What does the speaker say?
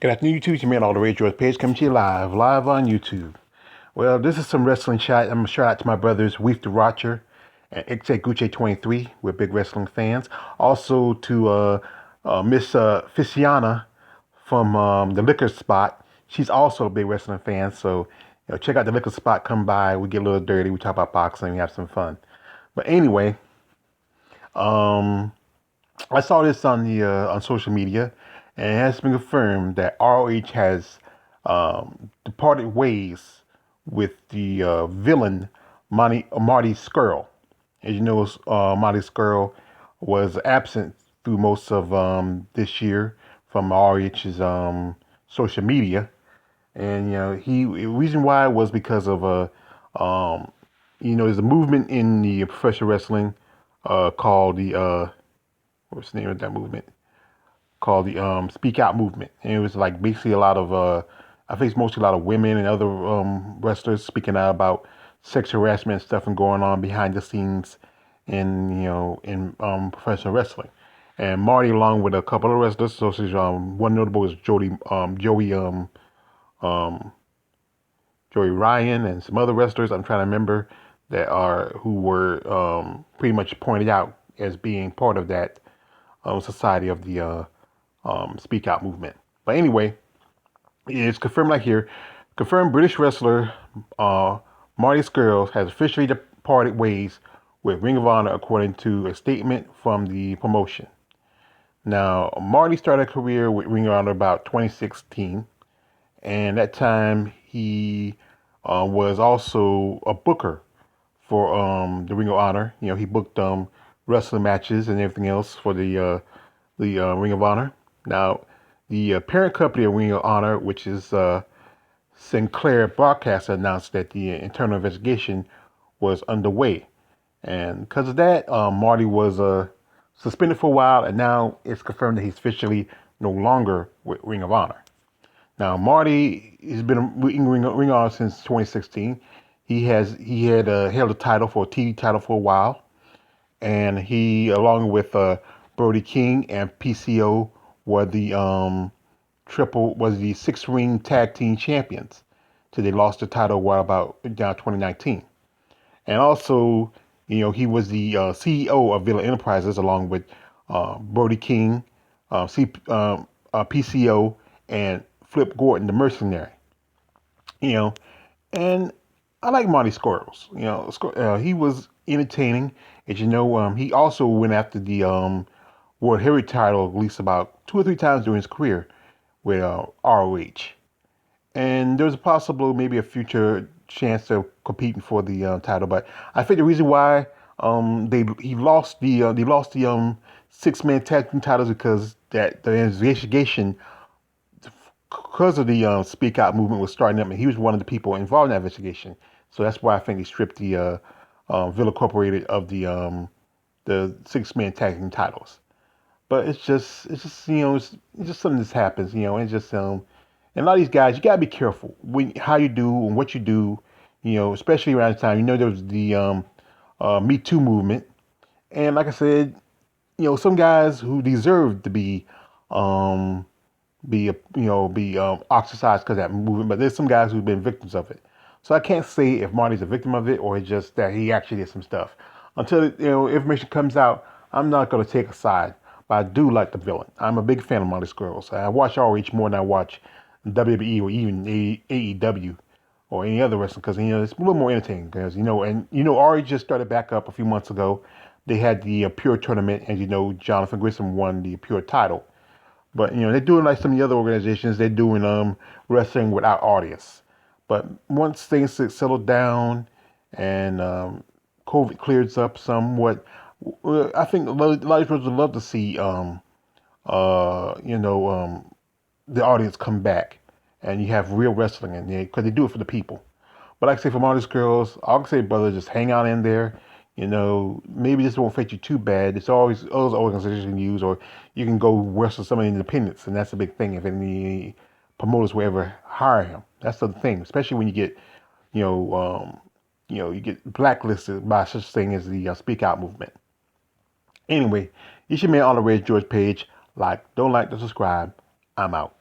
Good afternoon, YouTube. It's your man, all the ROH page, coming to you live on YouTube. Well, this is some wrestling chat. I'm going to shout out to my brothers, Weef the Rocher and Gucci23. We're big wrestling fans. Also to Miss Ficiana from the Liquor Spot. She's also a big wrestling fan. So, check out the Liquor Spot. Come by. We get a little dirty. We talk about boxing. We have some fun. But anyway, um, I saw this on the on social media, and it has been confirmed that ROH has departed ways with the villain Marty Scrull. As you know, Marty Scrull was absent through most of this year from ROH's social media, and the reason why was because of there's a movement in the professional wrestling called the what's the name of that movement? Called the Speak Out movement. And it was like basically a lot of I think it's mostly a lot of women and other wrestlers speaking out about sexual harassment and stuff and going on behind the scenes in professional wrestling. And Marty, along with a couple of wrestlers, so one notable is um, Joey Ryan and some other wrestlers I'm trying to remember who were pretty much pointed out as being part of that society of the Speak Out movement. But anyway, it's confirmed right here. Confirmed British wrestler Marty Scurll has officially departed ways with Ring of Honor, according to a statement from the promotion. Now, Marty started a career with Ring of Honor about 2016, and that time he was also a booker for the Ring of Honor. He booked wrestling matches and everything else for the Ring of Honor. Now, the parent company of Ring of Honor, which is Sinclair Broadcast, announced that the internal investigation was underway. And because of that, Marty was suspended for a while, and now it's confirmed that he's officially no longer with Ring of Honor. Now, Marty has been in Ring of Honor since 2016. He had held a title for a TV title for a while, and he, along with Brody King and PCO, were the six ring tag team champions. So they lost the title about down 2019. And also, he was the CEO of Villa Enterprises along with Brody King, PCO, and Flip Gordon, the mercenary. And I like Marty Scurll. He was entertaining. As you know, he also went after the World Heavyweight title at least about 2 or 3 times during his career with ROH. And there's a possible, maybe a future chance of competing for the title. But I think the reason why he lost the 6-man tag team titles because that the investigation, because of the Speak Out movement was starting up, and he was one of the people involved in that investigation. So that's why I think they stripped the Villa Corporated of the 6-man tag team titles. But it's just it's just something that happens, and just and a lot of these guys, you gotta be careful how you do and what you do, especially around the time. There was the Me Too movement, and like I said, some guys who deserve to be ostracized because of that movement, but there's some guys who've been victims of it. So I can't say if Marty's a victim of it or it's just that he actually did some stuff. Until information comes out, I'm not going to take a side. But I do like the villain. I'm a big fan of Marty Scurll. So I watch ROH more than I watch WWE or even AEW or any other wrestling because it's a little more entertaining. Because ROH just started back up a few months ago. They had the Pure tournament, and Jonathan Grissom won the Pure title. But they're doing like some of the other organizations. They're doing wrestling without audience. But once things settle down and COVID clears up somewhat, I think a lot of people would love to see the audience come back and you have real wrestling in there because they do it for the people. But like I say, for Marty Scurll, I'll say, brother, just hang out in there. Maybe this won't affect you too bad. It's always other organizations you can use, or you can go wrestle some of the independents, and that's a big thing if any promoters will ever hire him. That's the thing, especially when you get, you get blacklisted by such thing as the Speak Out movement. Anyway, it's your man on the Red George page. Don't subscribe. I'm out.